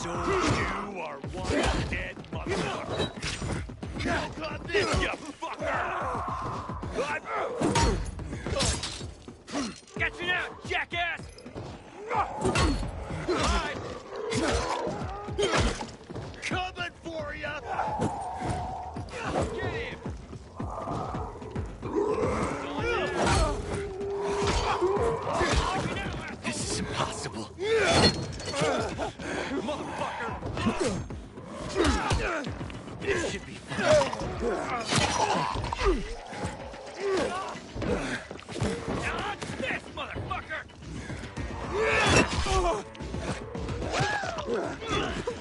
So you are one dead motherfucker. Now cut this, you fucker! Get you now, jackass! Right. Coming for ya! Get him! This is impossible. Motherfucker! This should be fun. Dodge this, motherfucker!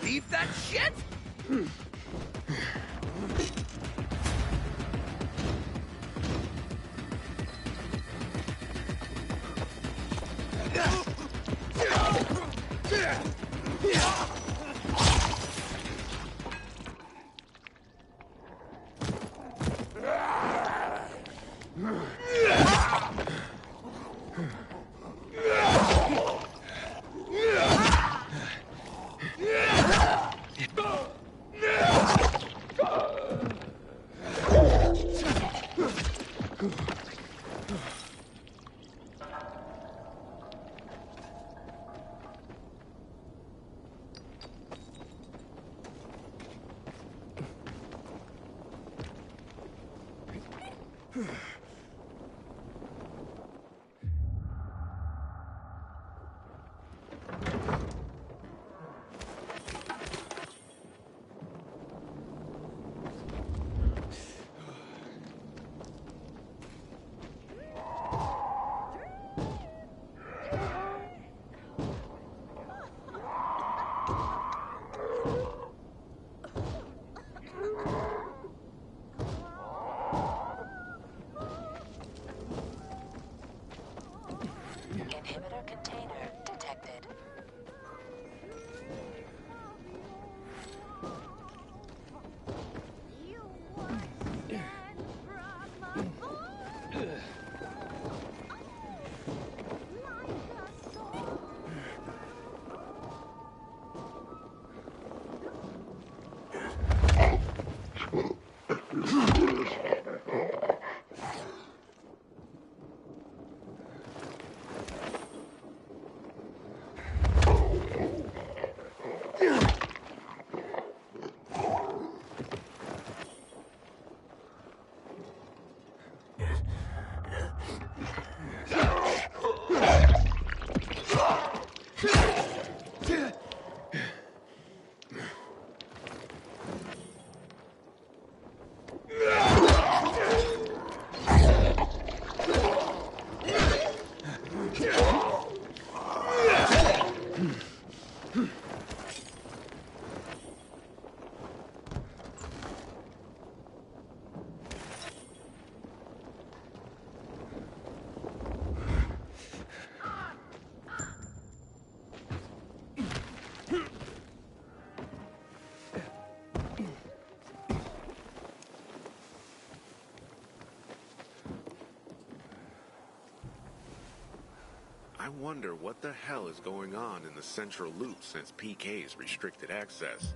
Leave that shit? Inhibitor container detected. I wonder what the hell is going on in the central loop since PK's restricted access.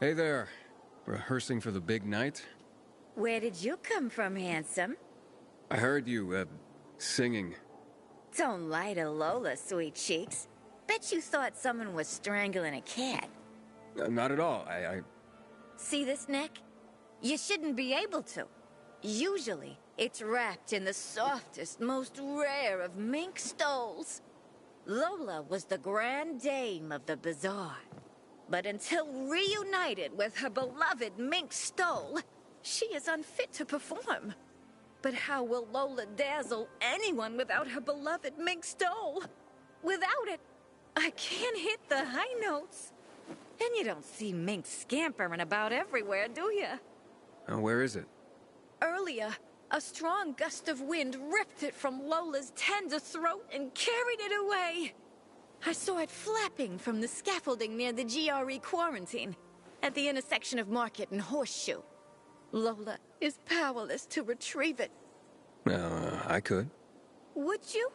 Hey there. Rehearsing for the big night? Where did you come from, handsome? I heard you, singing. Don't lie to Lola, sweet cheeks. Bet you thought someone was strangling a cat. Not at all. I... See this neck? You shouldn't be able to. Usually, it's wrapped in the softest, most rare of mink stoles. Lola was the grand dame of the bazaar. But until reunited with her beloved mink stole, she is unfit to perform. But how will Lola dazzle anyone without her beloved mink stole? Without it, I can't hit the high notes. And you don't see mink scampering about everywhere, do you? where is it? Earlier, a strong gust of wind ripped it from Lola's tender throat and carried it away. I saw it flapping from the scaffolding near the GRE quarantine, at the intersection of Market and Horseshoe. Lola is powerless to retrieve it. I could. Would you?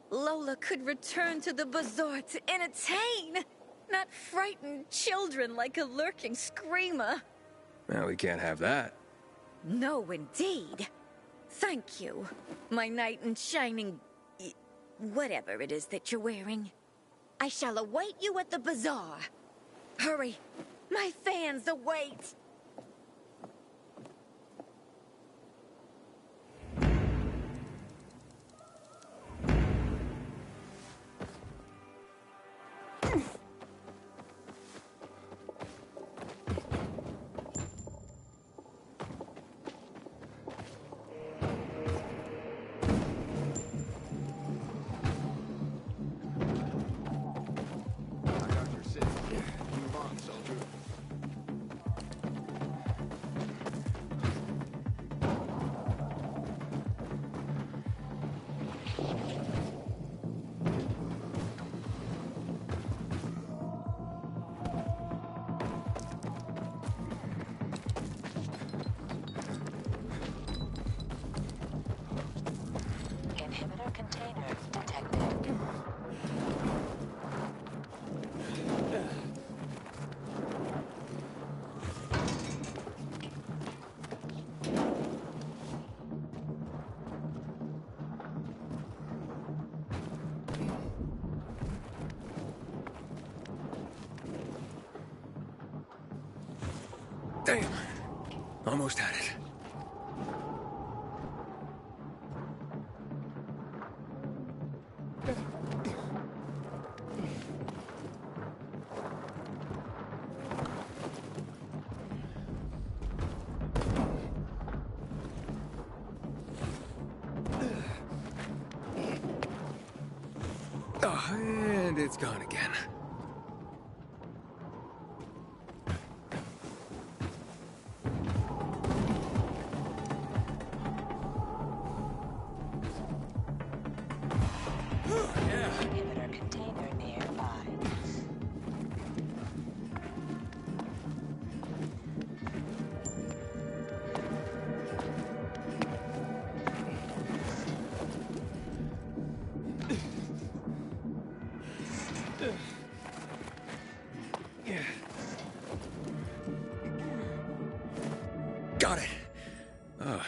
Lola could return to the bazaar to entertain, not frighten children like a lurking screamer. Well, we can't have that. No, indeed. Thank you, my knight in shining... whatever it is that you're wearing. I shall await you at the bazaar. Hurry, my fans await. Inhibitor container detected. Damn. Almost had it. Oh, and it's gone again. Inhibitor container nearby. Got it! Oh,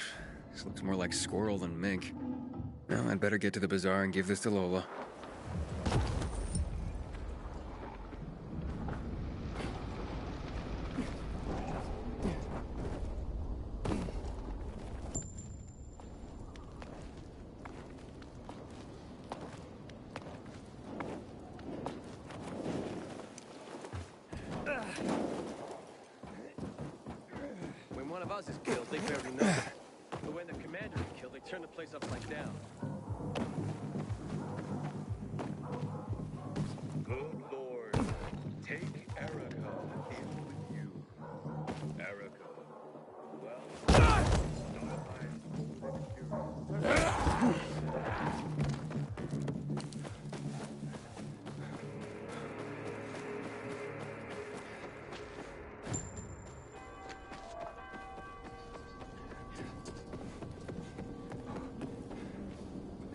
this looks more like squirrel than mink. Well, I'd better get to the bazaar and give this to Lola. When one of us is killed, they barely know. But when the commander is killed, they turn the place upside down. Good Lord, take Erica in with you. Erica, well,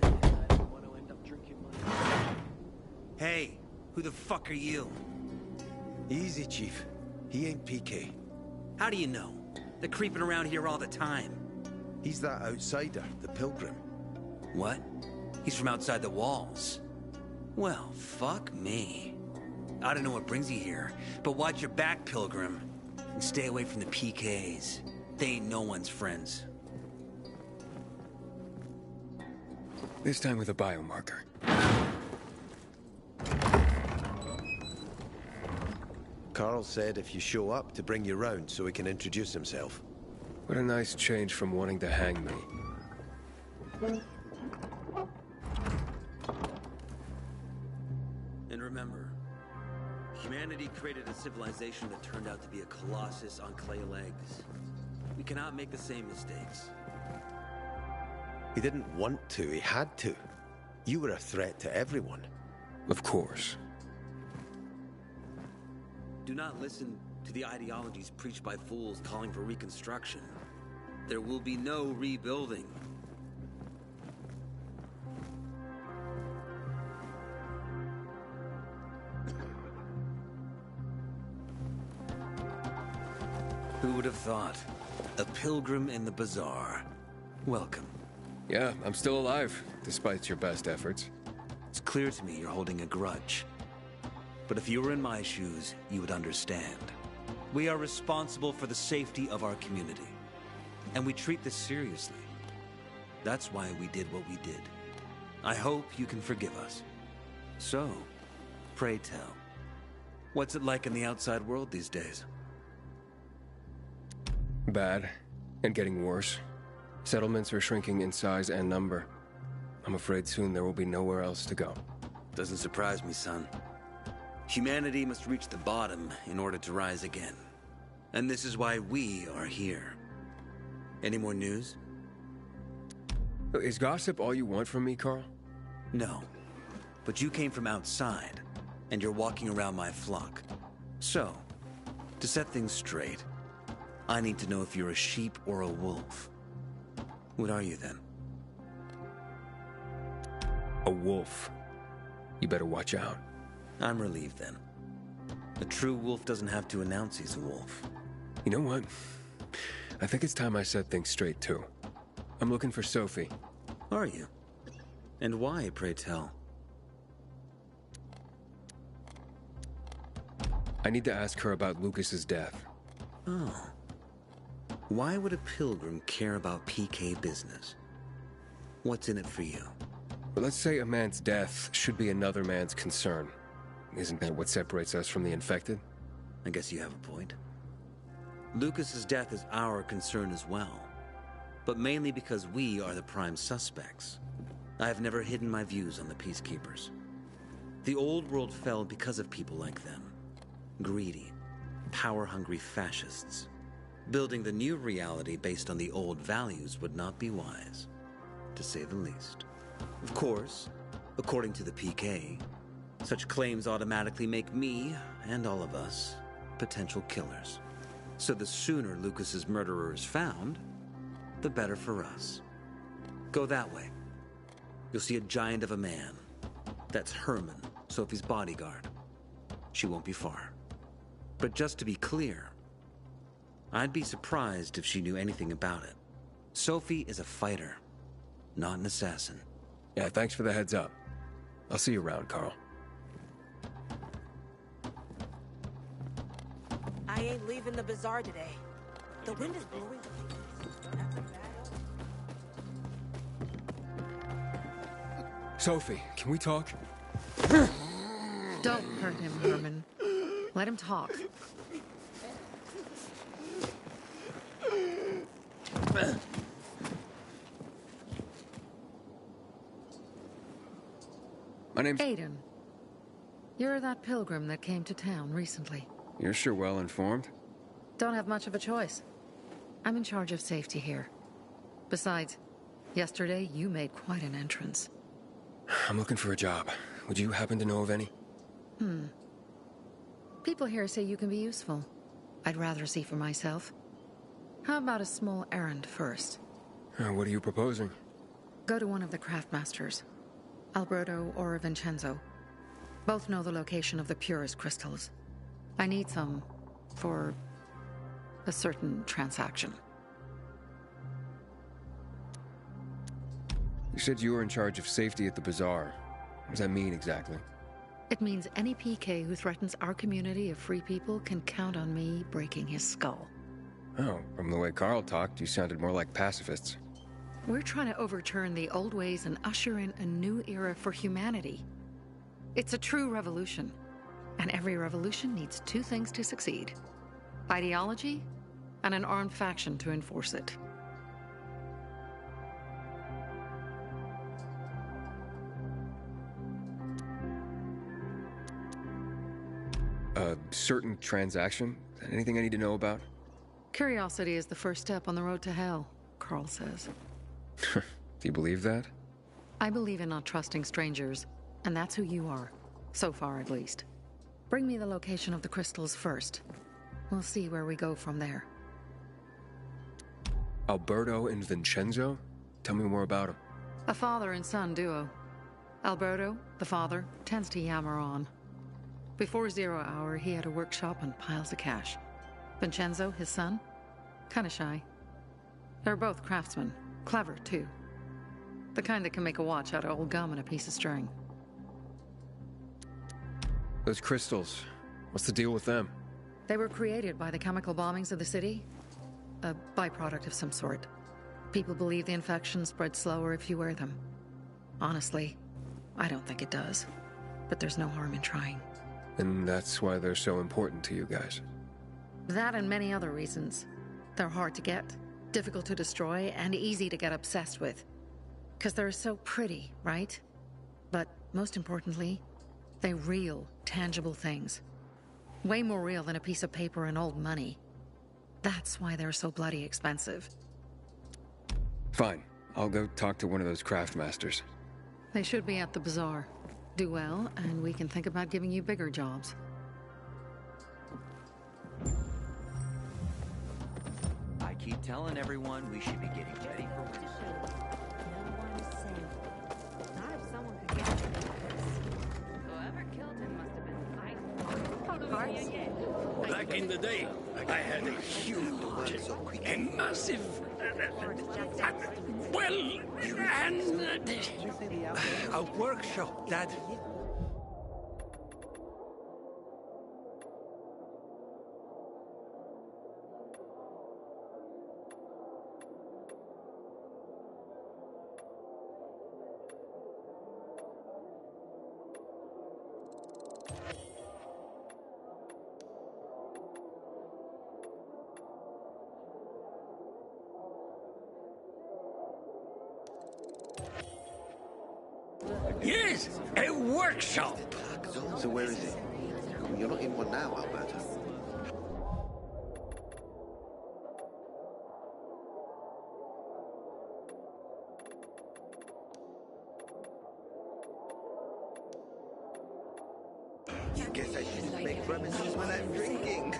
I don't want to end up drinking money. Hey, who the fuck are you? Easy, Chief. He ain't PK. How do you know? They're creeping around here all the time. He's that outsider, the pilgrim. What? He's from outside the walls. Well, fuck me. I don't know what brings you here, but watch your back, Pilgrim. And stay away from the PKs. They ain't no one's friends. This time with a biomarker. Carl said if you show up to bring you round so he can introduce himself. What a nice change from wanting to hang me. And remember, humanity created a civilization that turned out to be a colossus on clay legs. We cannot make the same mistakes. He didn't want to, he had to. You were a threat to everyone. Of course. Do not listen to the ideologies preached by fools calling for reconstruction. There will be no rebuilding. Who would have thought? A pilgrim in the bazaar. Welcome. Yeah, I'm still alive, despite your best efforts. It's clear to me you're holding a grudge. But if you were in my shoes, you would understand. We are responsible for the safety of our community. And we treat this seriously. That's why we did what we did. I hope you can forgive us. So, pray tell, what's it like in the outside world these days? Bad, and getting worse. Settlements are shrinking in size and number. I'm afraid soon there will be nowhere else to go. Doesn't surprise me, son. Humanity must reach the bottom in order to rise again. And this is why we are here. Any more news? Is gossip all you want from me, Carl? No. But you came from outside, and you're walking around my flock. So, to set things straight, I need to know if you're a sheep or a wolf. What are you then? A wolf. You better watch out. I'm relieved then. A true wolf doesn't have to announce he's a wolf. You know what? I think it's time I set things straight, too. I'm looking for Sophie. Are you? And why, pray tell? I need to ask her about Lucas's death. Oh. Why would a pilgrim care about PK business? What's in it for you? But let's say a man's death should be another man's concern. Isn't that what separates us from the infected? I guess you have a point. Lucas's death is our concern as well. But mainly because we are the prime suspects. I have never hidden my views on the Peacekeepers. The old world fell because of people like them. Greedy, power-hungry fascists. Building the new reality based on the old values would not be wise, to say the least. Of course, according to the PK, such claims automatically make me, and all of us, potential killers. So the sooner Lucas's murderer is found, the better for us. Go that way. You'll see a giant of a man. That's Herman, Sophie's bodyguard. She won't be far. But just to be clear, I'd be surprised if she knew anything about it. Sophie is a fighter, not an assassin. Yeah, thanks for the heads up. I'll see you around, Carl. I ain't leaving the bazaar today. The wind is blowing. Sophie, can we talk? Don't hurt him, Herman. Let him talk. My name's... Aiden. You're that pilgrim that came to town recently. You're sure well informed. Don't have much of a choice. I'm in charge of safety here. Besides, yesterday you made quite an entrance. I'm looking for a job. Would you happen to know of any? People here say you can be useful. I'd rather see for myself. How about a small errand first? What are you proposing? Go to one of the craftmasters. Alberto or Vincenzo. Both know the location of the purest crystals. I need some for a certain transaction. You said you were in charge of safety at the bazaar. What does that mean exactly? It means any PK who threatens our community of free people can count on me breaking his skull. Oh, from the way Carl talked, you sounded more like pacifists. We're trying to overturn the old ways and usher in a new era for humanity. It's a true revolution. And every revolution needs two things to succeed: ideology and an armed faction to enforce it. A certain transaction? Anything I need to know about? Curiosity is the first step on the road to hell, Carl says. Do you believe that? I believe in not trusting strangers, and that's who you are. So far, at least. Bring me the location of the crystals first. We'll see where we go from there. Alberto and Vincenzo? Tell me more about them. A father and son duo. Alberto, the father, tends to yammer on. Before 0 hour, he had a workshop and piles of cash. Vincenzo, his son, kinda shy. They're both craftsmen, clever too. The kind that can make a watch out of old gum and a piece of string. Those crystals, what's the deal with them? They were created by the chemical bombings of the city. A byproduct of some sort. People believe the infection spreads slower if you wear them. Honestly, I don't think it does. But there's no harm in trying. And that's why they're so important to you guys. That and many other reasons. They're hard to get, difficult to destroy, and easy to get obsessed with. Because they're so pretty, right? But most importantly, they're real, tangible things. Way more real than a piece of paper and old money. That's why they're so bloody expensive. Fine. I'll go talk to one of those craft masters. They should be at the bazaar. Do well, and we can think about giving you bigger jobs. I keep telling everyone we should be getting ready for winter. Back in the day, I had a huge, a massive, a workshop that... Yes, a workshop! So where is it? You're not in one now, Alberto. I guess I shouldn't make promises when I'm drinking.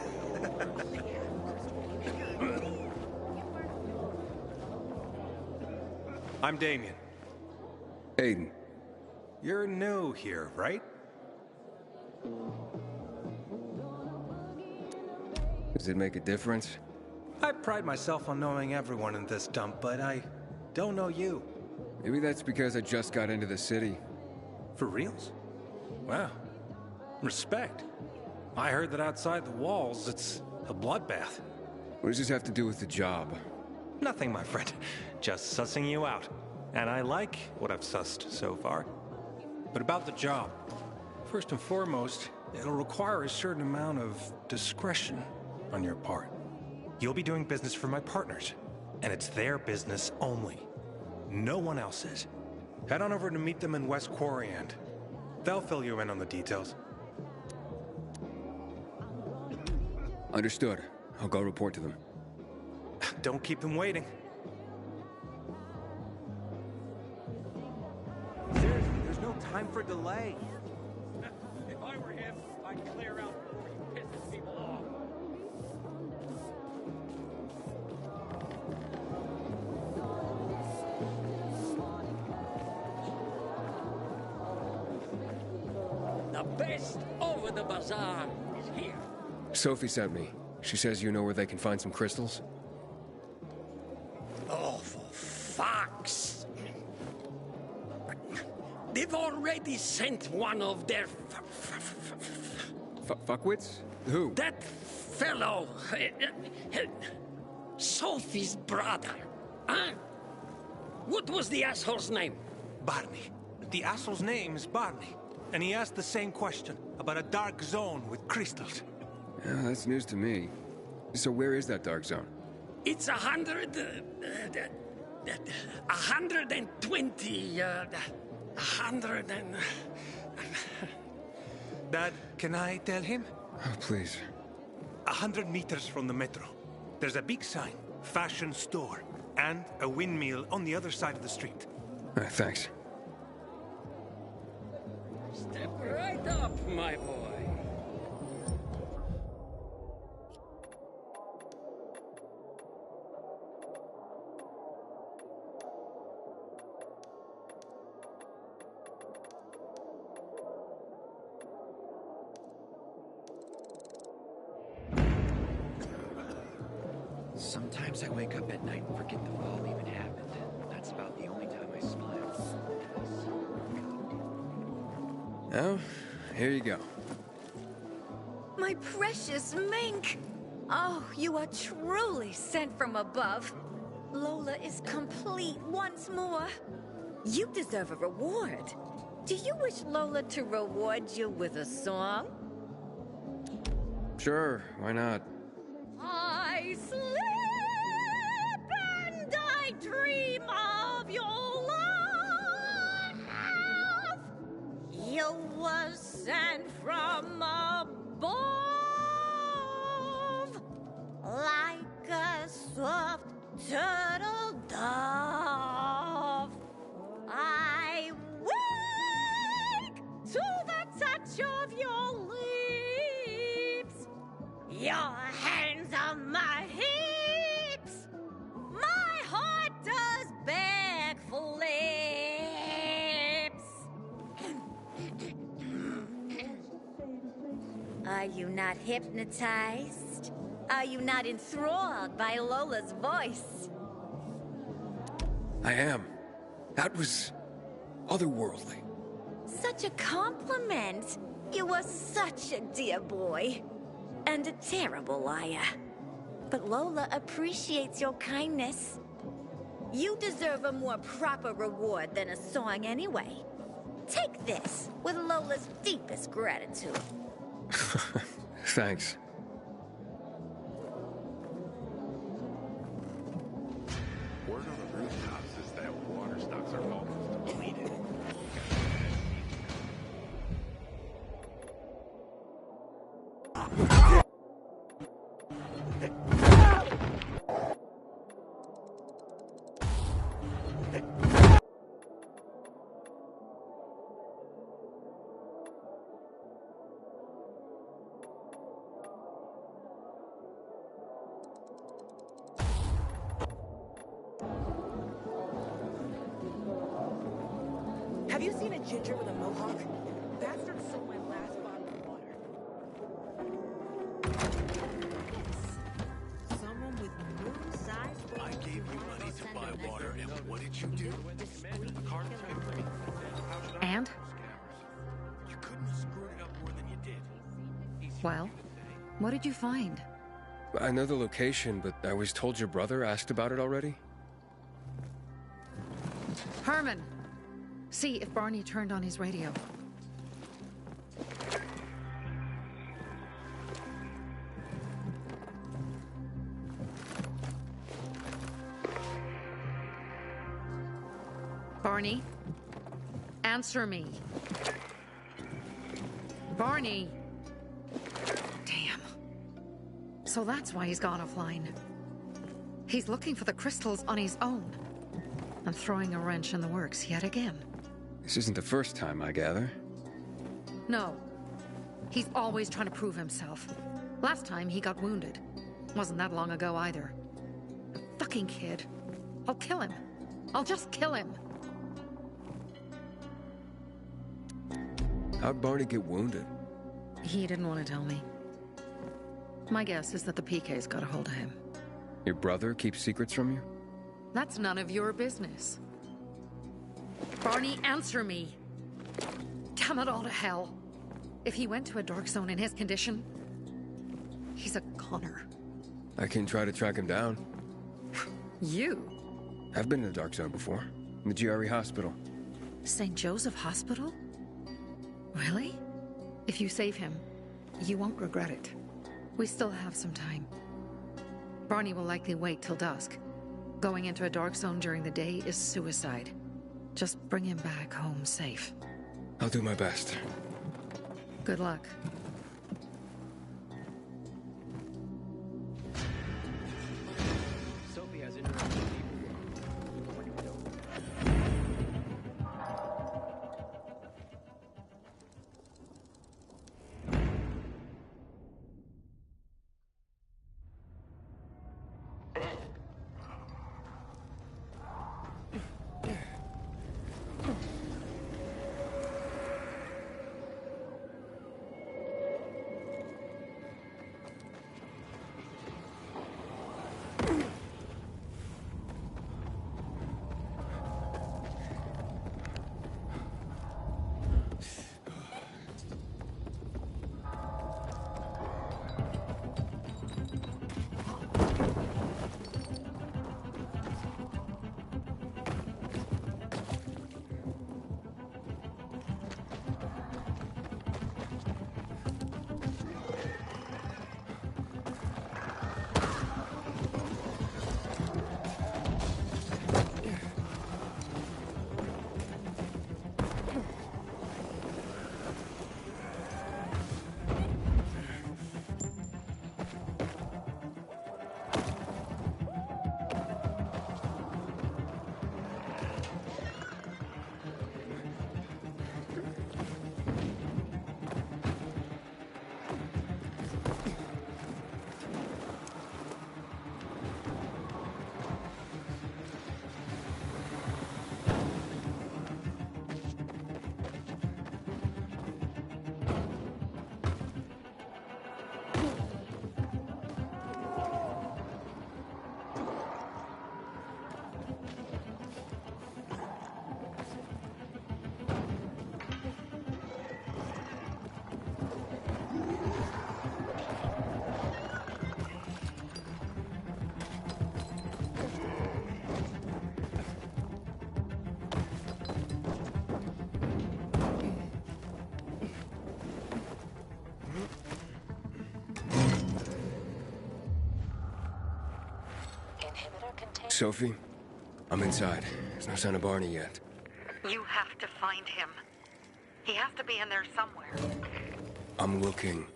I'm Damien. Aiden. You're new here, right? Does it make a difference? I pride myself on knowing everyone in this dump, but I don't know you. Maybe that's because I just got into the city. For reals? Wow. Respect. I heard that outside the walls, it's a bloodbath. What does this have to do with the job? Nothing, my friend. Just sussing you out. And I like what I've sussed so far. But about the job. First and foremost, it'll require a certain amount of discretion on your part. You'll be doing business for my partners, and it's their business only. No one else's. Head on over to meet them in West Quarry and they'll fill you in on the details. Understood. I'll go report to them. Don't keep them waiting. Seriously, there's no time for delay. If I were him, I'd clear out before he pisses people off. The best over the bazaar is here. Sophie sent me. She says you know where they can find some crystals? Oh, for fuck's... They've already sent one of their... Fuckwits? Who? That fellow... Sophie's brother. Huh? What was the asshole's name? Barney. The asshole's name is Barney. And he asked the same question about a dark zone with crystals. Yeah, that's news to me. So where is that dark zone? It's 120... 100 and... Dad, can I tell him? Oh, please. 100 meters from the metro. There's a big sign, fashion store, and a windmill on the other side of the street. Thanks. Step right up, my boy. Sometimes I wake up at night and forget the fall even happened. That's about the only time I smile. Oh, here you go. My precious mink! Oh, you are truly sent from above. Lola is complete once more. You deserve a reward. Do you wish Lola to reward you with a song? Sure, why not? I sleep and I dream of your love. You were sent from above, like a soft turtle dove. I wake to the touch of your lips. Your hands on my hips. My heart does beg for lips. Are you not hypnotized? Are you not enthralled by Lola's voice? I am. That was otherworldly. Such a compliment. You were such a dear boy. And a terrible liar. But Lola appreciates your kindness. You deserve a more proper reward than a song anyway. Take this with Lola's deepest gratitude. Thanks. Word on the rooftops is that water stocks are almost depleted. Have you seen a ginger with a mohawk? Bastard stole my last bottle of water. Someone with moon-sized... I gave you money to buy water, and what did you do? And? You couldn't have screwed it up more than you did. Well, what did you find? I know the location, but I was told your brother asked about it already? Herman! See if Barney turned on his radio. Barney? Answer me. Barney! Damn. So that's why he's gone offline. He's looking for the crystals on his own. And throwing a wrench in the works yet again. This isn't the first time, I gather. No. He's always trying to prove himself. Last time he got wounded. Wasn't that long ago either. The fucking kid. I'll kill him. I'll just kill him. How'd Barney get wounded? He didn't want to tell me. My guess is that the PK's got a hold of him. Your brother keeps secrets from you? That's none of your business. Barney, answer me! Damn it all to hell! If he went to a dark zone in his condition, he's a goner. I can try to track him down. You? I've been in the dark zone before. In the GRE hospital. St. Joseph Hospital? Really? If you save him, you won't regret it. We still have some time. Barney will likely wait till dusk. Going into a dark zone during the day is suicide. Just bring him back home safe. I'll do my best. Good luck. Sophie has interesting people. When you know. Sophie, I'm inside. There's no sign of Barney yet. You have to find him. He has to be in there somewhere. I'm looking.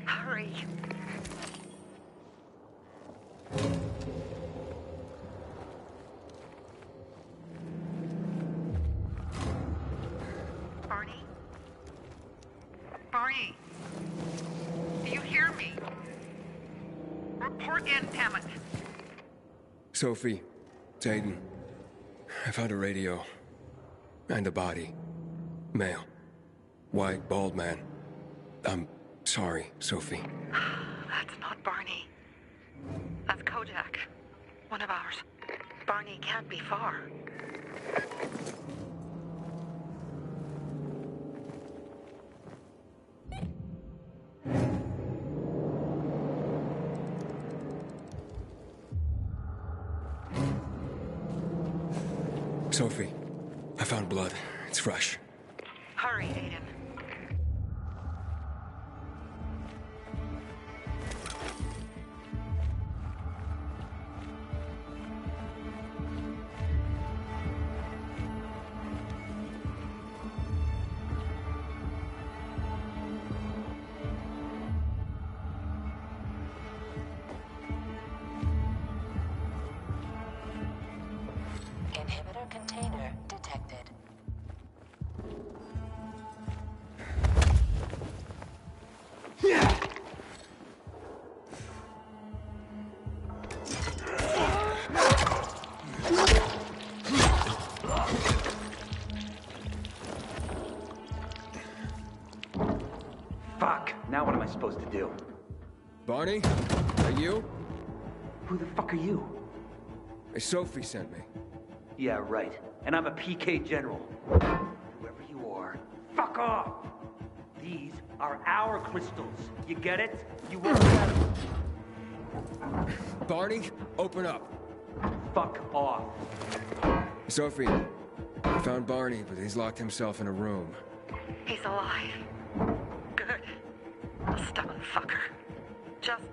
Hurry. Barney? Barney? Do you hear me? Report in, damn it. Sophie, it's Aiden. I found a radio. And a body. Male. White, bald man. I'm sorry, Sophie. That's not Barney. That's Kojak. One of ours. Barney can't be far. Sophie, I found blood. It's fresh. Hurry, Aiden. Inhibitor container detected. Fuck! Now what am I supposed to do? Barney? Are you? Who the fuck are you? Hey, Sophie sent me. Yeah, right. And I'm a PK general. Whoever you are, fuck off! These are our crystals. You get it? You won't get them. Barney, open up. Fuck off. Sophie, I found Barney, but he's locked himself in a room. He's alive. Good. A stubborn fucker. Just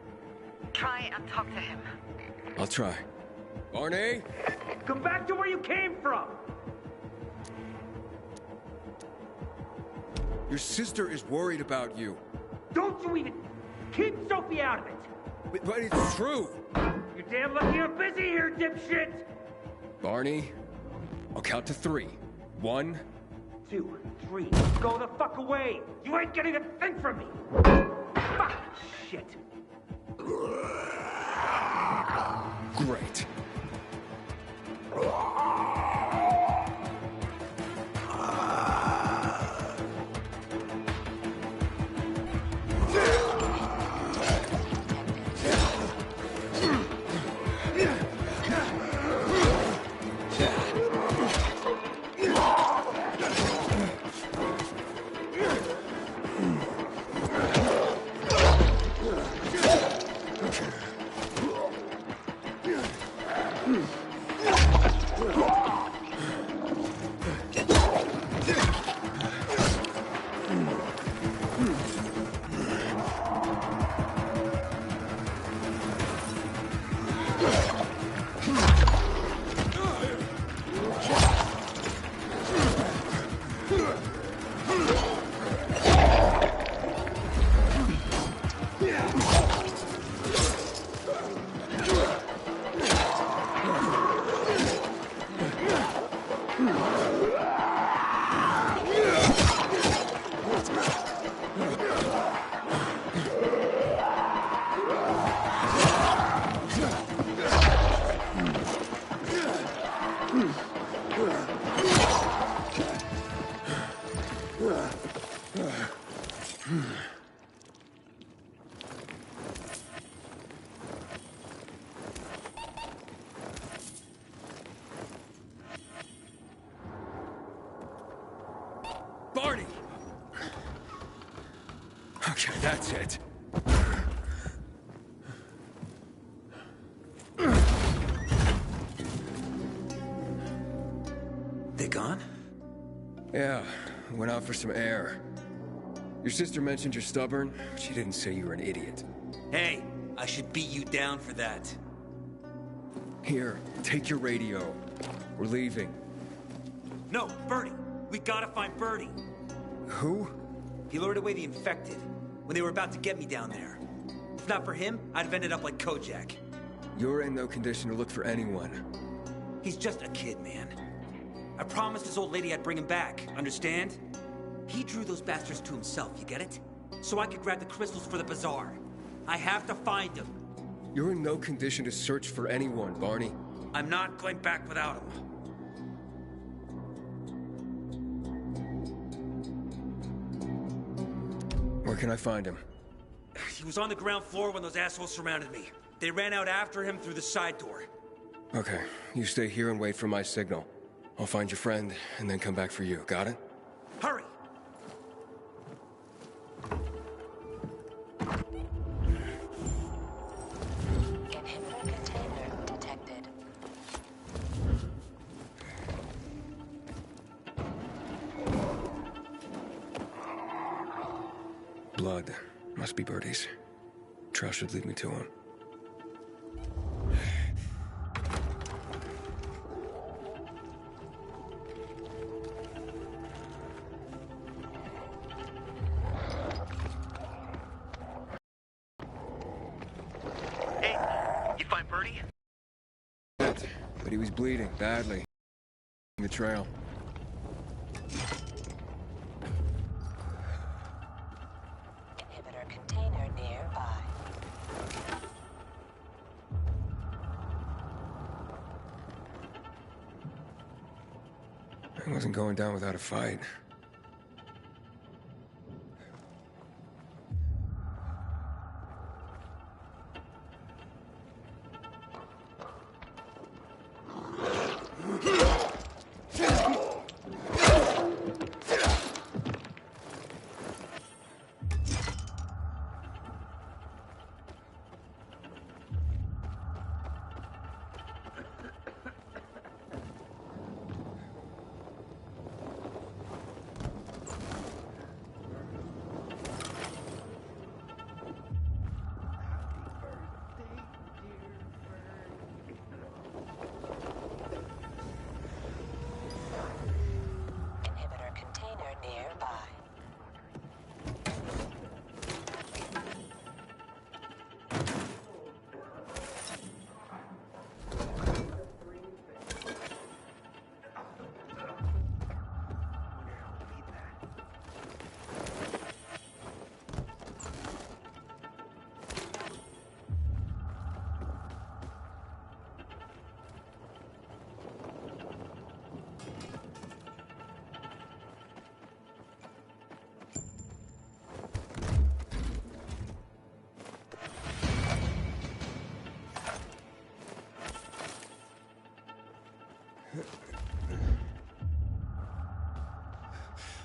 try and talk to him. I'll try. Barney? Come back to where you came from! Your sister is worried about you. Don't you even... Keep Sophie out of it! But it's true! You're damn lucky I'm busy here, dipshit! Barney, I'll count to 3. 1, 2, 3. Go the fuck away! You ain't getting a thing from me! Fuck! Shit! Great. Barney! Okay, that's it. They gone? Yeah, went out for some air. Your sister mentioned you're stubborn. She didn't say you were an idiot. Hey, I should beat you down for that. Here, take your radio. We're leaving. No, Bertie! We gotta find Bertie! Who? He lured away the infected when they were about to get me down there. If not for him, I'd have ended up like Kojak. You're in no condition to look for anyone. He's just a kid, man. I promised his old lady I'd bring him back, understand? He drew those bastards to himself, you get it? So I could grab the crystals for the bazaar. I have to find him. You're in no condition to search for anyone, Barney. I'm not going back without him. Where can I find him? He was on the ground floor when those assholes surrounded me. They ran out after him through the side door. Okay, you stay here and wait for my signal. I'll find your friend and then come back for you. Got it? Hurry! Inhibitor container detected. Blood. Must be Bertie's. Trail should lead me to him. Hey, you find Bertie? But he was bleeding badly. The trail. Inhibitor container nearby. I wasn't going down without a fight.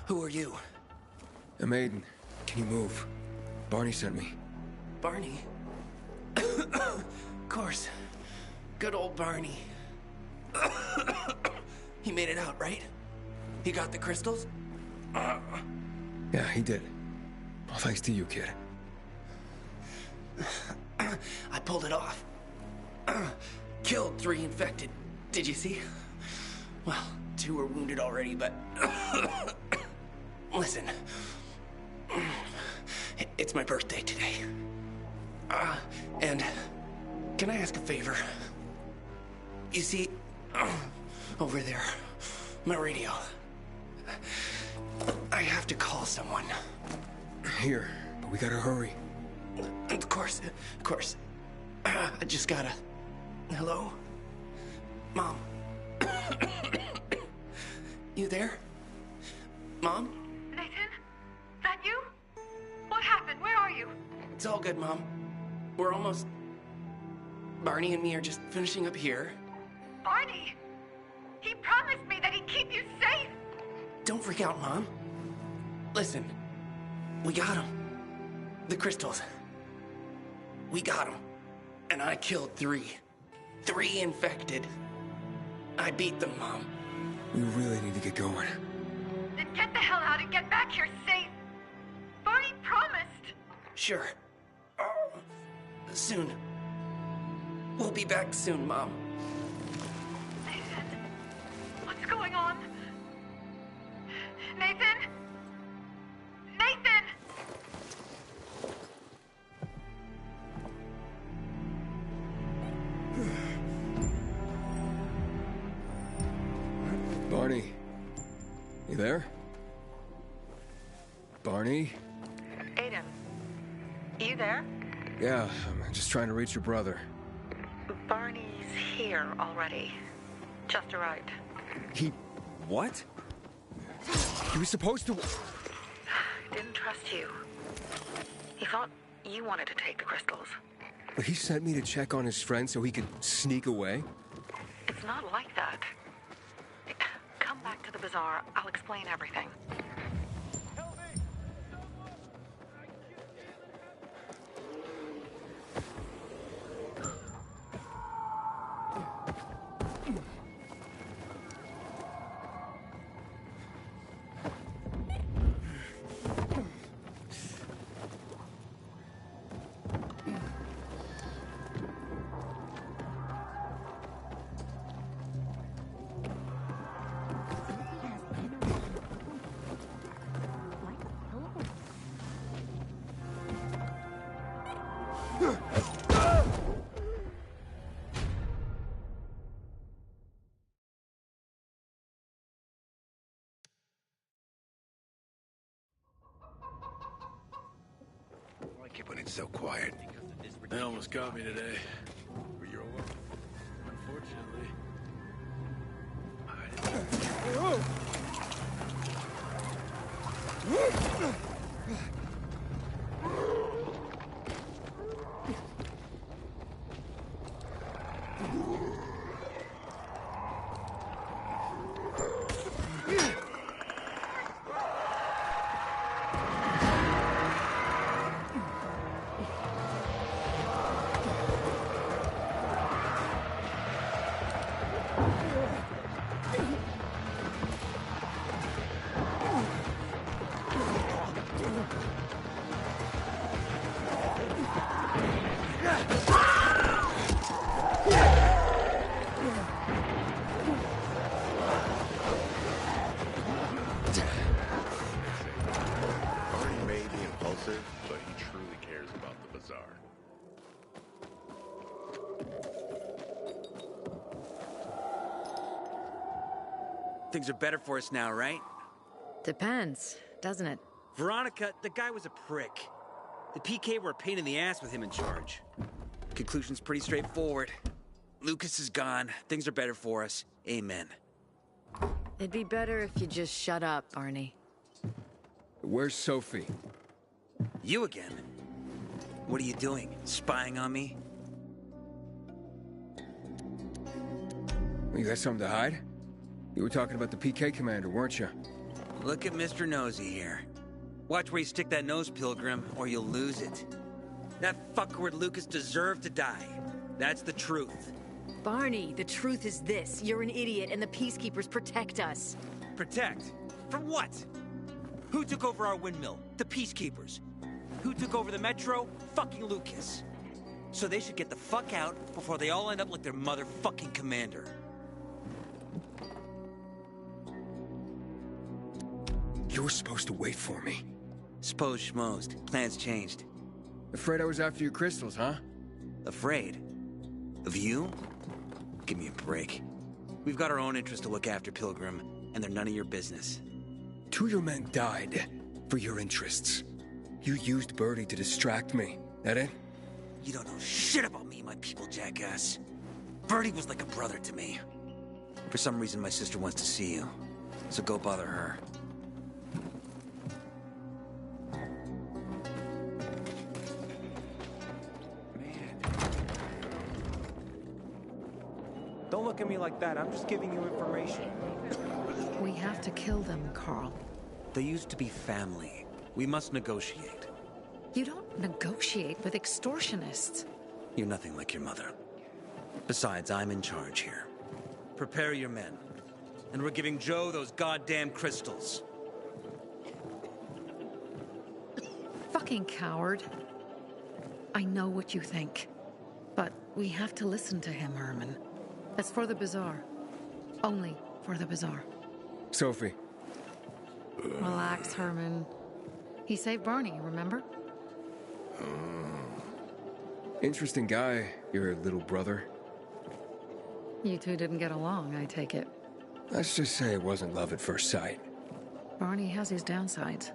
Who are you? A maiden. Can you move? Barney sent me. Barney? Of course. Good old Barney. He made it out, right? He got the crystals? Yeah, he did. Well, thanks to you, kid. I pulled it off. Killed 3 infected. Did you see? Well, 2 were wounded already, but... Listen. It's my birthday today. And can I ask a favor? You see, over there, my radio. I have to call someone. Here, but we gotta hurry. Of course. I just gotta... Hello? Mom? You there? Mom? Nathan? That you? What happened? Where are you? It's all good, Mom. We're almost... Barney and me are just finishing up here. Barney? He promised me that he'd keep you safe! Don't freak out, Mom. Listen, we got him. The crystals. We got him. And I killed 3. 3 infected. I beat them, Mom. We really need to get going. Then get the hell out and get back here safe! Barney promised! Sure. Soon. We'll be back soon, Mom. Nathan? What's going on? Nathan? Nathan! Barney. You there? Barney? Aiden. You there? Yeah, I'm just trying to reach your brother. Barney's here already. Just arrived. He... what? He was supposed to... Didn't trust you. He thought you wanted to take the crystals. But he sent me to check on his friend so he could sneak away? It's not like that. Come back to the bazaar. I'll explain everything. When it's so quiet. They almost got me today. Were you alone? Unfortunately. Barney may be impulsive, but he truly cares about the bazaar. Things are better for us now, right? Depends, doesn't it? Veronica, the guy was a prick. The PK were a pain in the ass with him in charge. Conclusion's pretty straightforward. Lucas is gone. Things are better for us. Amen. It'd be better if you just shut up, Barney. Where's Sophie? You again? What are you doing? Spying on me? You got something to hide? You were talking about the PK commander, weren't you? Look at Mr. Nosy here. Watch where you stick that nose, Pilgrim, or you'll lose it. That fuckward Lucas deserved to die. That's the truth. Barney, the truth is this. You're an idiot, and the Peacekeepers protect us. Protect? From what? Who took over our windmill? The Peacekeepers. Who took over the Metro? Fucking Lucas. So they should get the fuck out before they all end up like their motherfucking commander. You were supposed to wait for me. Suppose schmozed. Plans changed. Afraid I was after your crystals, huh? Afraid? Of you? Give me a break. We've got our own interests to look after, Pilgrim, and they're none of your business. 2 of your men died for your interests. You used Birdie to distract me. That it? You don't know shit about me and my people, jackass. Birdie was like a brother to me. For some reason, my sister wants to see you. So go bother her. Don't look at me like that. I'm just giving you information. We have to kill them, Carl. They used to be family. We must negotiate. You don't negotiate with extortionists. You're nothing like your mother. Besides, I'm in charge here. Prepare your men. And we're giving Joe those goddamn crystals. Fucking coward. I know what you think. But we have to listen to him, Herman. It's for the Bazaar. Only for the Bazaar. Sophie. Relax, Herman. He saved Barney, remember? Interesting guy, your little brother. You two didn't get along, I take it. Let's just say it wasn't love at first sight. Barney has his downsides.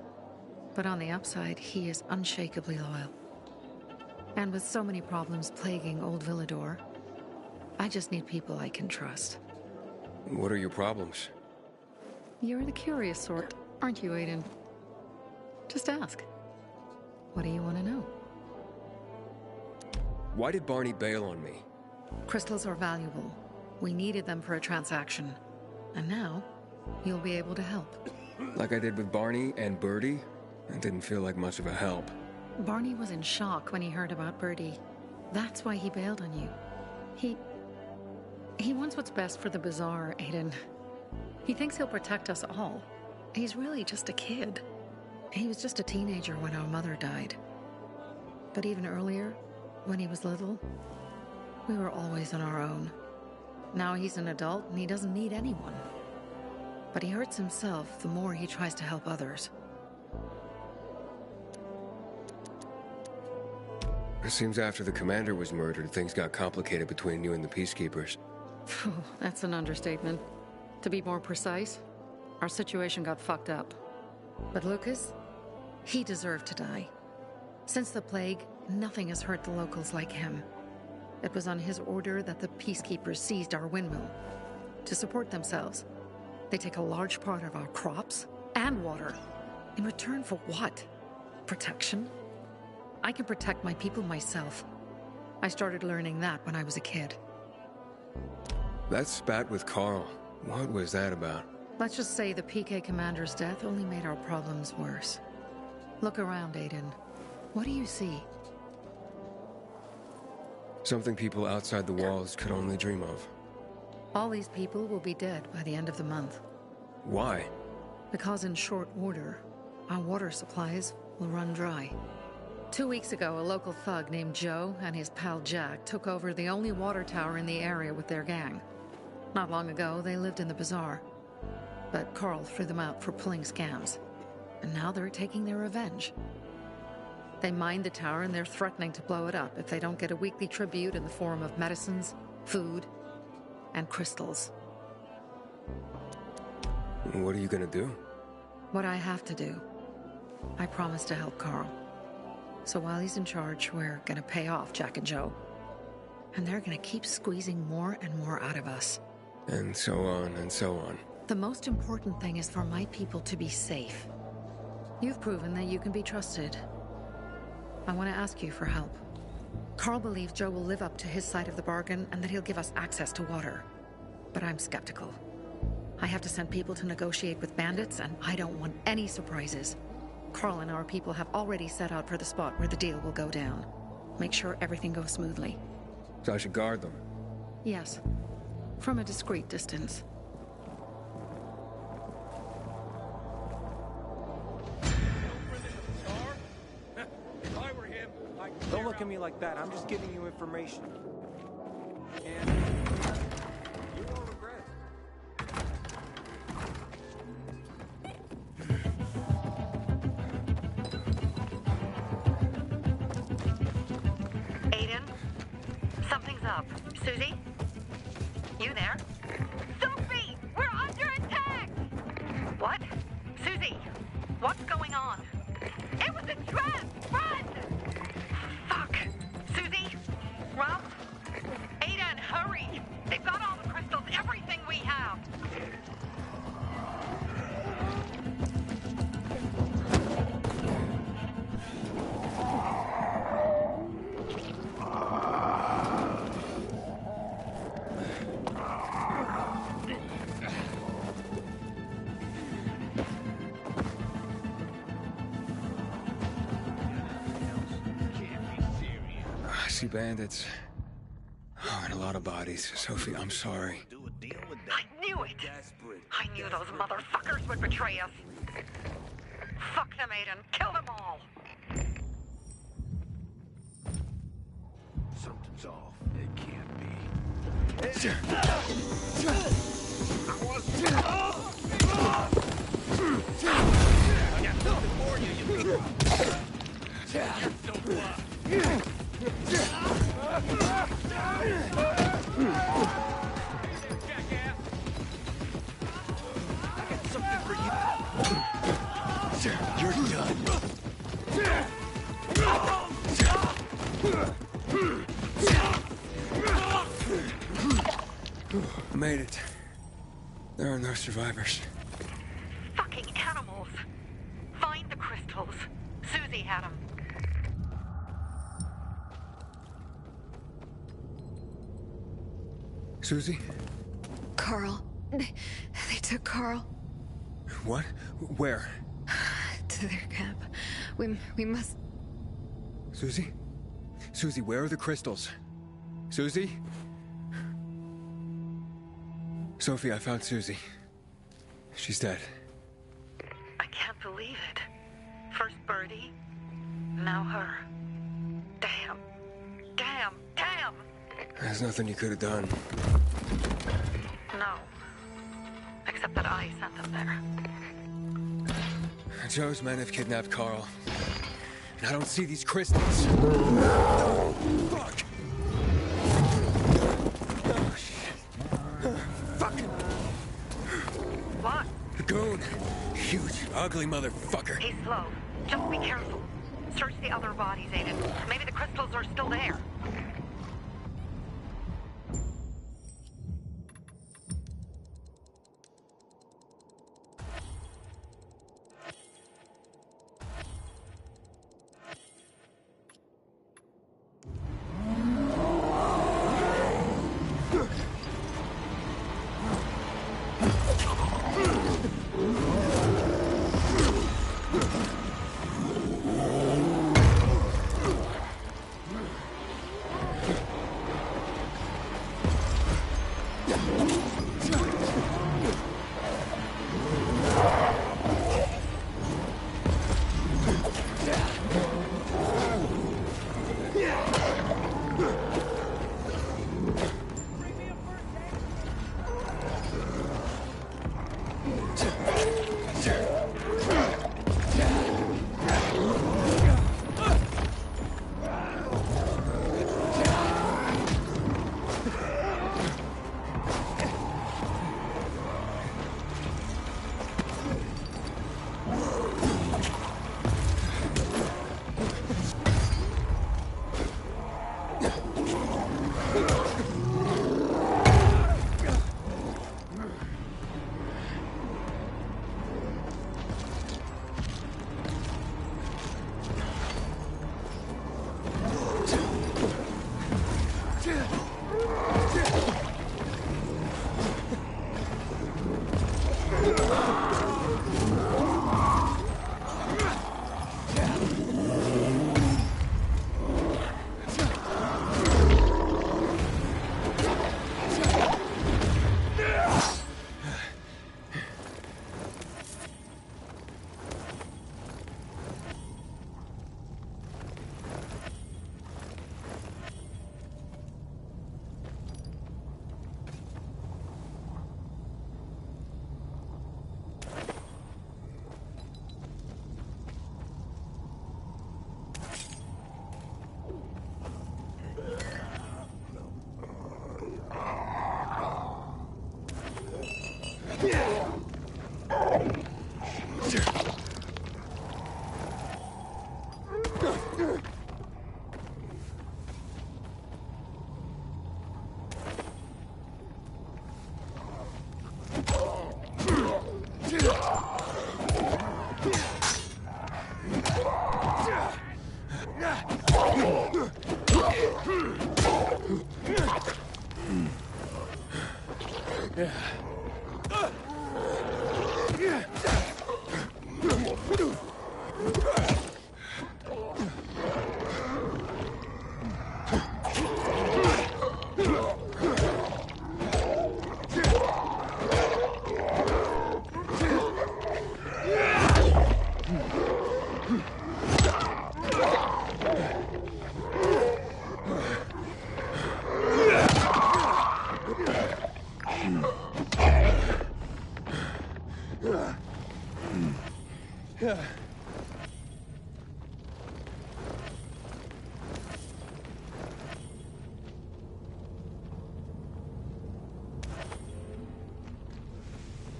But on the upside, he is unshakably loyal. And with so many problems plaguing Old Villador, I just need people I can trust. What are your problems? You're the curious sort, aren't you, Aiden? Just ask. What do you want to know? Why did Barney bail on me? Crystals are valuable. We needed them for a transaction. And now, you'll be able to help. Like I did with Barney and Birdie? That didn't feel like much of a help. Barney was in shock when he heard about Birdie. That's why he bailed on you. He wants what's best for the Bazaar, Aiden. He thinks he'll protect us all. He's really just a kid. He was just a teenager when our mother died. But even earlier, when he was little, we were always on our own. Now he's an adult and he doesn't need anyone. But he hurts himself the more he tries to help others. It seems after the commander was murdered, things got complicated between you and the Peacekeepers. That's an understatement. To be more precise, our situation got fucked up. But Lucas, he deserved to die. Since the plague, nothing has hurt the locals like him. It was on his order that the Peacekeepers seized our windmill. To support themselves, they take a large part of our crops and water. In return for what? Protection? I can protect my people myself. I started learning that when I was a kid. That spat with Carl, what was that about? Let's just say the PK commander's death only made our problems worse. Look around, Aiden. What do you see? Something people outside the walls could only dream of. All these people will be dead by the end of the month. Why? Because in short order, our water supplies will run dry. 2 weeks ago, a local thug named Joe and his pal Jack took over the only water tower in the area with their gang. Not long ago, they lived in the Bazaar. But Carl threw them out for pulling scams. And now they're taking their revenge. They mined the tower and they're threatening to blow it up if they don't get a weekly tribute in the form of medicines, food, and crystals. What are you gonna do? What I have to do. I promise to help Carl. So while he's in charge, we're gonna pay off Jack and Joe. And they're gonna keep squeezing more and more out of us. And so on and so on. The most important thing is for my people to be safe. You've proven that you can be trusted. I want to ask you for help. Carl believes Joe will live up to his side of the bargain and that he'll give us access to water. But I'm skeptical. I have to send people to negotiate with bandits, and I don't want any surprises. Carl and our people have already set out for the spot where the deal will go down. Make sure everything goes smoothly. So I should guard them? Yes. From a discreet distance. If I were him, don't look at me like that. I'm just giving you information. And you won't regret it. Aiden? Something's up. Susie? You there? Sophie! We're under attack! What? Susie, what's going on? It was a trap! Run! Fuck! Susie? Ralph? Aiden, hurry! They've got all the crystals, everything we have! I see bandits. Oh, and a lot of bodies. Sophie, I'm sorry. I knew it! I knew those motherfuckers would betray us. Fuck them, Aiden. Kill them all! Something's off. It can't be. I got something for you, you You're so bluff. You're done. Made it. There are no survivors. Fucking animals! Find the crystals. Susie had them. Susie? Carl. They took Carl What? Where? to their camp. We must... Susie? Susie, where are the crystals? Susie? Sophie, I found Susie. She's dead. I can't believe it. First Birdie, now her. Damn. Damn. Damn! There's nothing you could have done. No. Except that I sent them there. Joe's men have kidnapped Carl. And I don't see these crystals. Fuck! Oh, shit. Fuck! What? The goon. Huge, ugly motherfucker. He's slow. Just be careful. Search the other bodies, Aiden. Maybe the crystals are still there.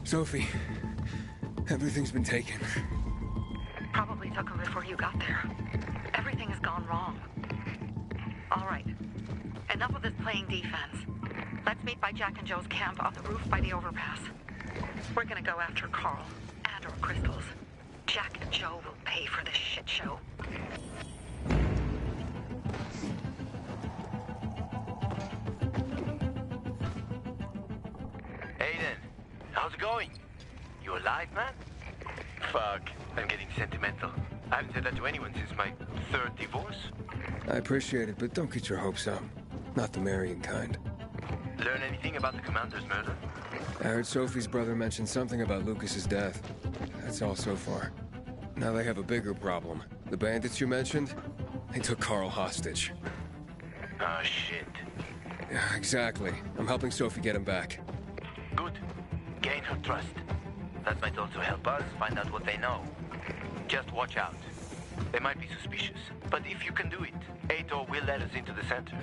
Sophie, everything's been taken. Probably took them before you got there. Everything has gone wrong. All right. Enough of this playing defense. Let's meet by Jack and Joe's camp on the roof by the overpass. We're gonna go after Carl and our crystals. Jack and Joe will pay for this shit show. Aiden, how's it going? You alive, man? Fuck, I'm getting sentimental. I haven't said that to anyone since my third divorce. I appreciate it, but don't get your hopes up. Not the marrying kind. Learn anything about the commander's murder? I heard Sophie's brother mention something about Lucas's death. That's all so far. Now they have a bigger problem. The bandits you mentioned, they took Carl hostage. Oh, shit. Yeah, exactly. I'm helping Sophie get him back. Good. Gain her trust. That might also help us find out what they know. Just watch out. They might be suspicious, but if you can do it, Aitor will let us into the center.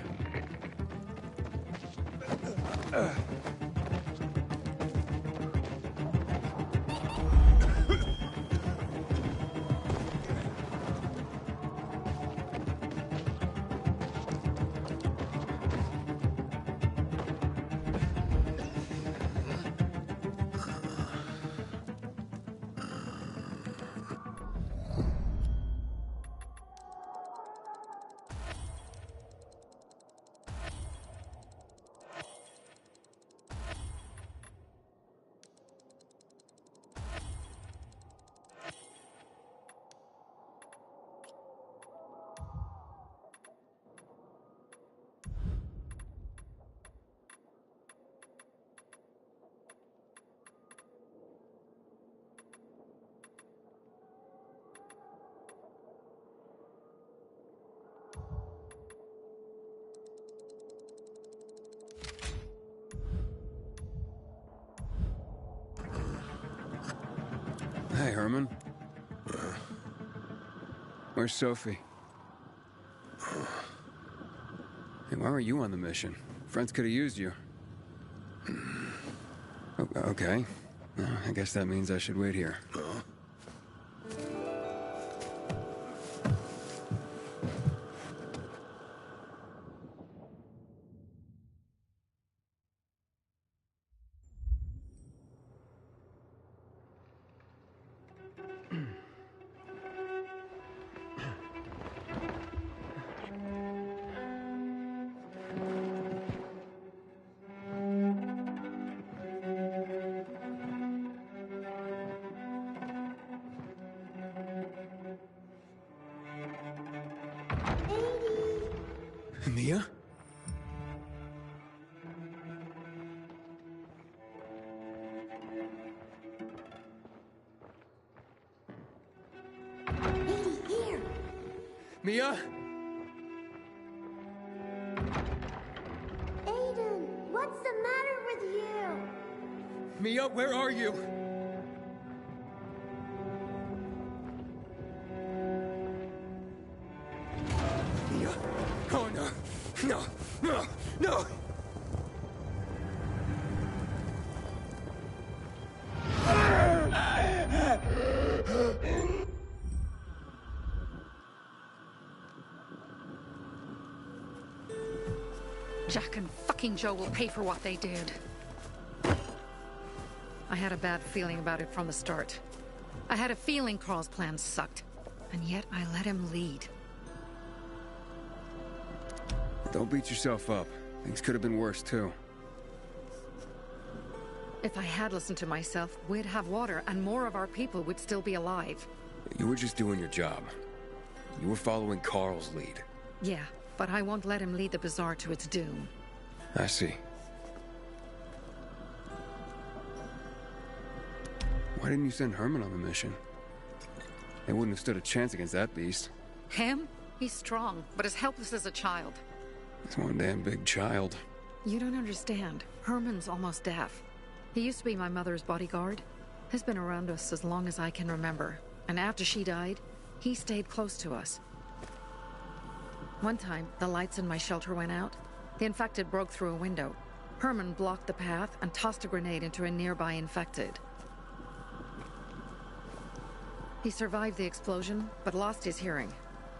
Hey, Herman. Where's Sophie? Hey, why were you on the mission? Friends could have used you. Okay. I guess that means I should wait here. Mia? Here. Mia? Aiden, what's the matter with you? Mia, where are you? Mia? Oh, no. No, no, no! Jack and fucking Joe will pay for what they did. I had a bad feeling about it from the start. I had a feeling Carl's plan sucked, and yet I let him lead. Don't beat yourself up. Things could have been worse, too. If I had listened to myself, we'd have water, and more of our people would still be alive. You were just doing your job. You were following Carl's lead. Yeah, but I won't let him lead the Bazaar to its doom. I see. Why didn't you send Herman on the mission? They wouldn't have stood a chance against that beast. Him? He's strong, but as helpless as a child. He's one damn big child. You don't understand. Herman's almost deaf. He used to be my mother's bodyguard. He's been around us as long as I can remember. And after she died, he stayed close to us. One time, the lights in my shelter went out. The infected broke through a window. Herman blocked the path and tossed a grenade into a nearby infected. He survived the explosion, but lost his hearing.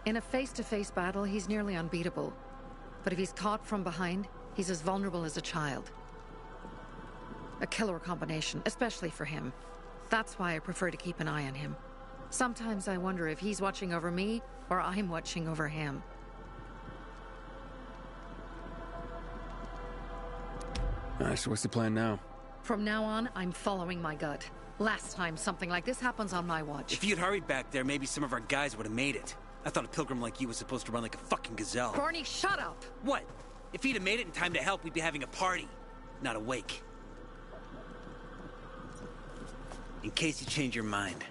In a face-to-face battle, he's nearly unbeatable. But if he's caught from behind, he's as vulnerable as a child. A killer combination, especially for him. That's why I prefer to keep an eye on him. Sometimes I wonder if he's watching over me, or I'm watching over him. Alright, so what's the plan now? From now on, I'm following my gut. Last time something like this happens on my watch. If you'd hurried back there, maybe some of our guys would have made it. I thought a pilgrim like you was supposed to run like a fucking gazelle. Barney, shut up! What? If he'd have made it in time to help, we'd be having a party, not a wake. In case you change your mind.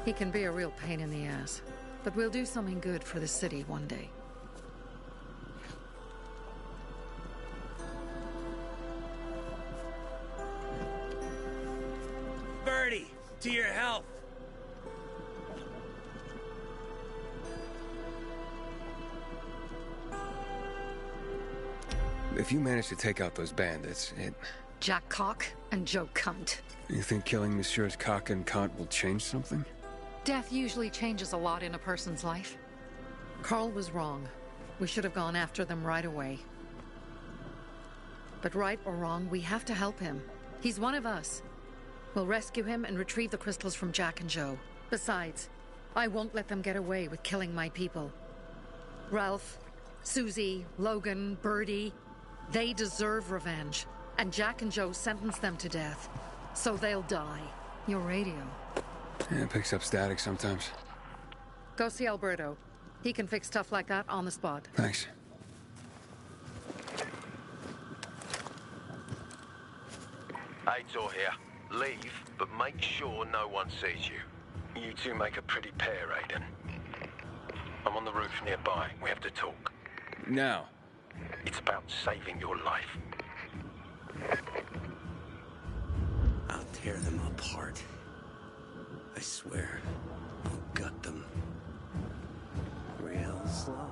He can be a real pain in the ass, but we'll do something good for the city one day. Birdie, to your health. If you manage to take out those bandits, Jack Cock and Joe Cunt. You think killing Messieurs Cock and Cunt will change something? Death usually changes a lot in a person's life. Carl was wrong. We should have gone after them right away. But right or wrong, we have to help him. He's one of us. We'll rescue him and retrieve the crystals from Jack and Joe. Besides, I won't let them get away with killing my people. Ralph, Susie, Logan, Birdie, they deserve revenge. And Jack and Joe sentenced them to death. So they'll die. Your radio. Yeah, it picks up static sometimes. Go see Alberto. He can fix stuff like that on the spot. Thanks. Aitor here. Leave, but make sure no one sees you. You two make a pretty pair, Aiden. I'm on the roof nearby. We have to talk. Now. It's about saving your life. I'll tear them apart. I swear. I'll gut them. Real slow.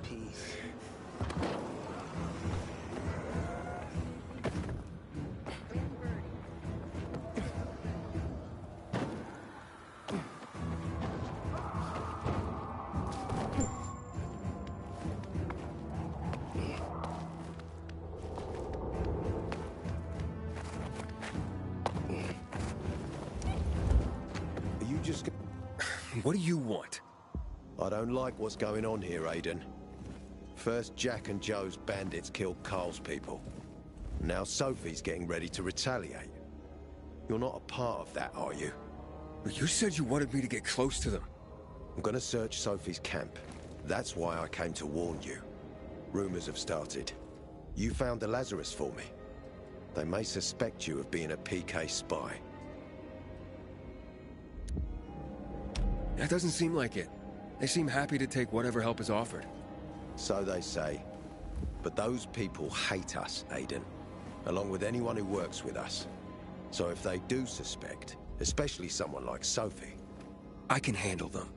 Peace. What do you want? I don't like what's going on here, Aiden. First, Jack and Joe's bandits killed Carl's people. Now Sophie's getting ready to retaliate. You're not a part of that, are you? You said you wanted me to get close to them. I'm gonna search Sophie's camp. That's why I came to warn you. Rumors have started. You found the Lazarus for me. They may suspect you of being a PK spy. That doesn't seem like it. They seem happy to take whatever help is offered. So they say. But those people hate us, Aiden. Along with anyone who works with us. So if they do suspect, especially someone like Sophie... I can handle them.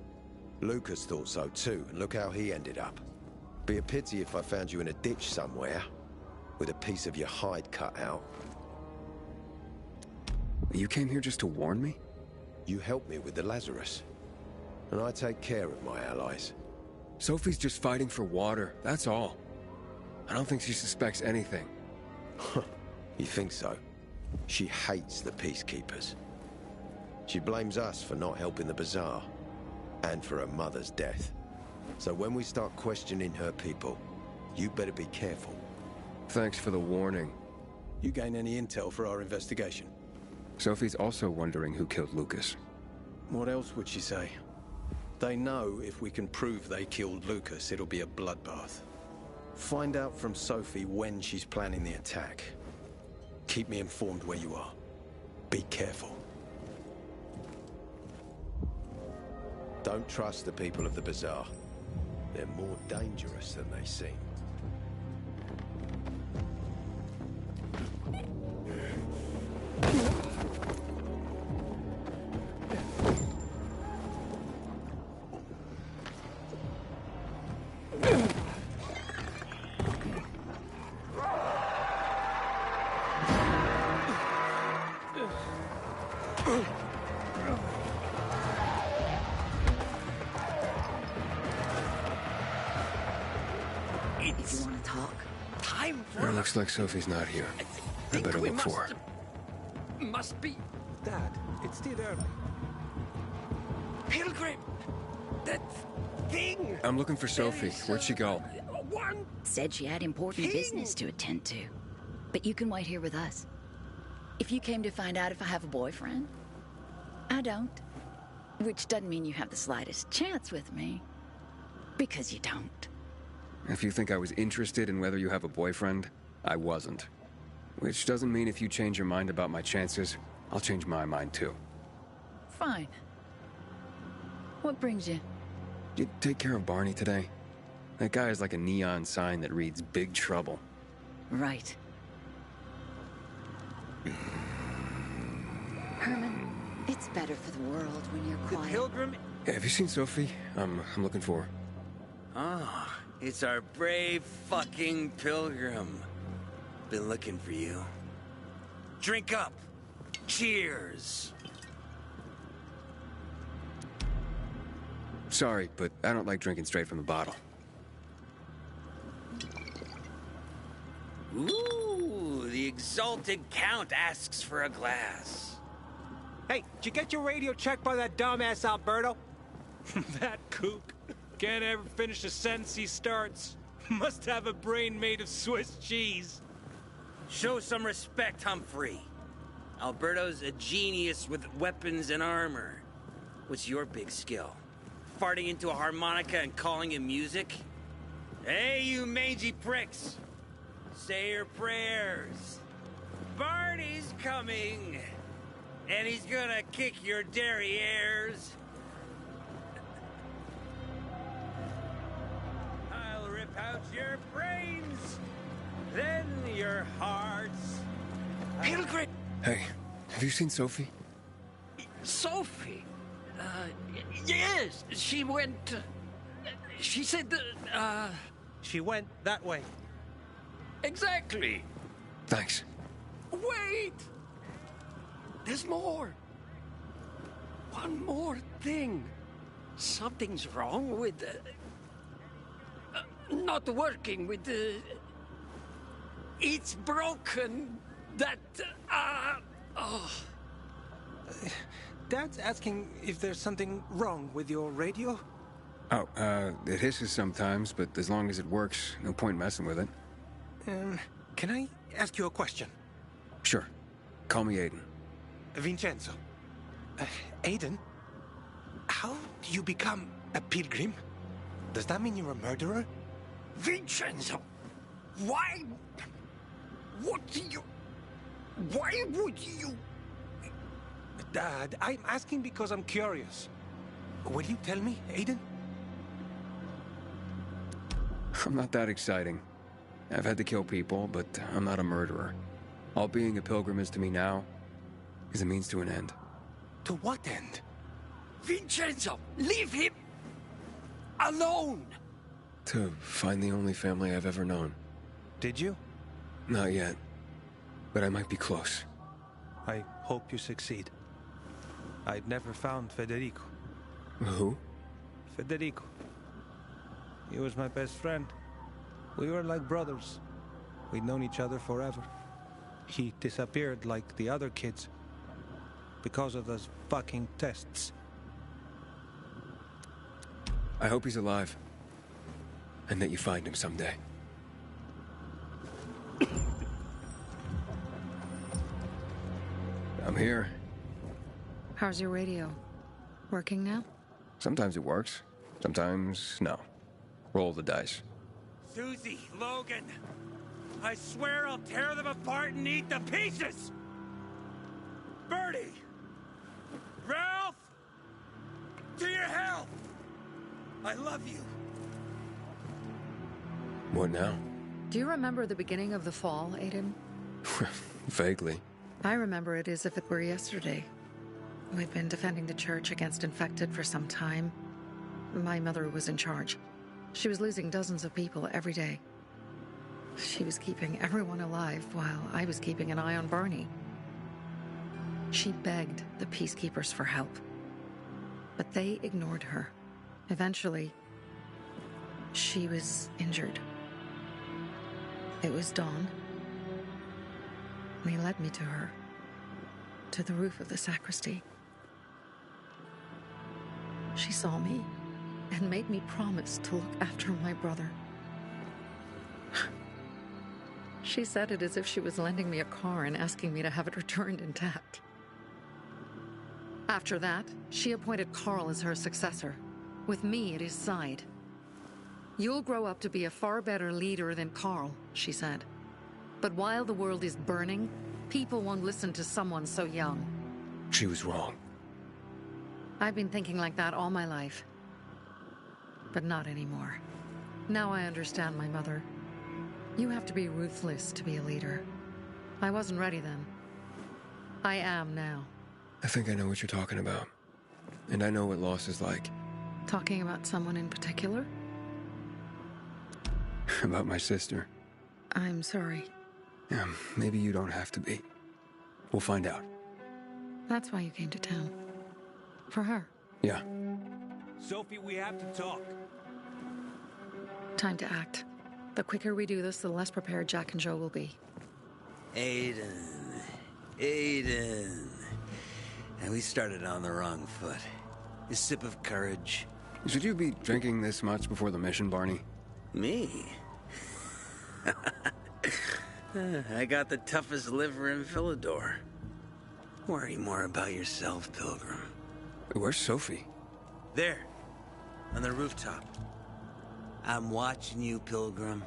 Lucas thought so too, and look how he ended up. Be a pity if I found you in a ditch somewhere, with a piece of your hide cut out. You came here just to warn me? You helped me with the Lazarus. And I take care of my allies. Sophie's just fighting for water, that's all. I don't think she suspects anything. You think so? She hates the Peacekeepers. She blames us for not helping the Bazaar, and for her mother's death. So when we start questioning her people, you better be careful. Thanks for the warning. You gain any intel for our investigation? Sophie's also wondering who killed Lucas. What else would she say? They know if we can prove they killed Lucas, it'll be a bloodbath. Find out from Sophie when she's planning the attack. Keep me informed where you are. Be careful. Don't trust the people of the Bazaar. They're more dangerous than they seem. If you want to talk. Time for... It looks like Sophie's not here. I better look for her. Must be... Dad, it's still early. Pilgrim! That thing! I'm looking for Sophie. Where'd she go? One Said she had important business to attend to. But you can wait here with us. If you came to find out if I have a boyfriend, I don't. Which doesn't mean you have the slightest chance with me. Because you don't. If you think I was interested in whether you have a boyfriend, I wasn't. Which doesn't mean if you change your mind about my chances, I'll change my mind too. Fine. What brings you? Did you take care of Barney today? That guy is like a neon sign that reads Big Trouble. Right. Herman, it's better for the world when you're quiet. The Pilgrim? Hey, have you seen Sophie? I'm looking for her. Ah, it's our brave fucking Pilgrim. Been looking for you. Drink up. Cheers. Sorry, but I don't like drinking straight from the bottle. Ooh, the exalted Count asks for a glass. Hey, did you get your radio checked by that dumbass Alberto? That kook can't ever finish a sentence he starts. Must have a brain made of Swiss cheese. Show some respect, Humphrey. Alberto's a genius with weapons and armor. What's your big skill? Farting into a harmonica and calling it music? Hey, you mangy pricks! Say your prayers. Barney's coming! And he's gonna kick your derrieres. I'll rip out your brains, then your hearts. Pilgrim! Hey, have you seen Sophie? Sophie? Yes, she went... she said that, She went that way. Exactly. Thanks. Wait! There's more. One more thing. Something's wrong with not working with the... It's broken. That, oh. Dad's asking if there's something wrong with your radio? Oh, it hisses sometimes, but as long as it works, no point messing with it. Can I ask you a question? Sure. Call me Aiden. Vincenzo. Aiden? How do you become a pilgrim? Does that mean you're a murderer? Vincenzo! Why? What do you... Why would you... Dad, I'm asking because I'm curious. Will you tell me, Aiden? I'm not that exciting. I've had to kill people, but I'm not a murderer. All being a pilgrim is to me now is a means to an end. To what end? Vincenzo, leave him alone! To find the only family I've ever known. Did you? Not yet, but I might be close. I hope you succeed. I'd never found Federico. Who? Federico. He was my best friend. We were like brothers. We'd known each other forever. He disappeared like the other kids because of those fucking tests. I hope he's alive. And that you find him someday. I'm here. How's your radio? Working now? Sometimes it works. Sometimes no. Roll the dice. Susie, Logan, I swear I'll tear them apart and eat the pieces! Bertie! Ralph! To your health! I love you. What now? Do you remember the beginning of the fall, Aiden? Vaguely. I remember it as if it were yesterday. We'd been defending the church against infected for some time. My mother was in charge. She was losing dozens of people every day. She was keeping everyone alive while I was keeping an eye on Barney. She begged the peacekeepers for help, but they ignored her. Eventually, she was injured. It was dawn, and he led me to her, to the roof of the sacristy. She saw me and made me promise to look after my brother. She said it as if she was lending me a car and asking me to have it returned intact. After that, she appointed Carl as her successor, with me at his side. You'll grow up to be a far better leader than Carl, she said. But while the world is burning, people won't listen to someone so young. She was wrong. I've been thinking like that all my life. But not anymore. Now I understand my mother. You have to be ruthless to be a leader. I wasn't ready then. I am now. I think I know what you're talking about. And I know what loss is like. Talking about someone in particular? About my sister. I'm sorry. Yeah, maybe you don't have to be. We'll find out. That's why you came to town. For her. Yeah. Sophie, we have to talk. Time to act. The quicker we do this, the less prepared Jack and Joe will be. Aiden. And we started on the wrong foot. A sip of courage. Should you be drinking this much before the mission, Barney? Me? I got the toughest liver in Philidor. Worry more about yourself, Pilgrim. Where's Sophie? There. On the rooftop. I'm watching you, Pilgrim.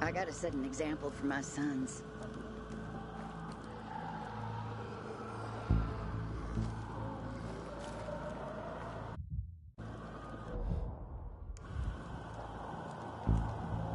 I gotta set an example for my sons.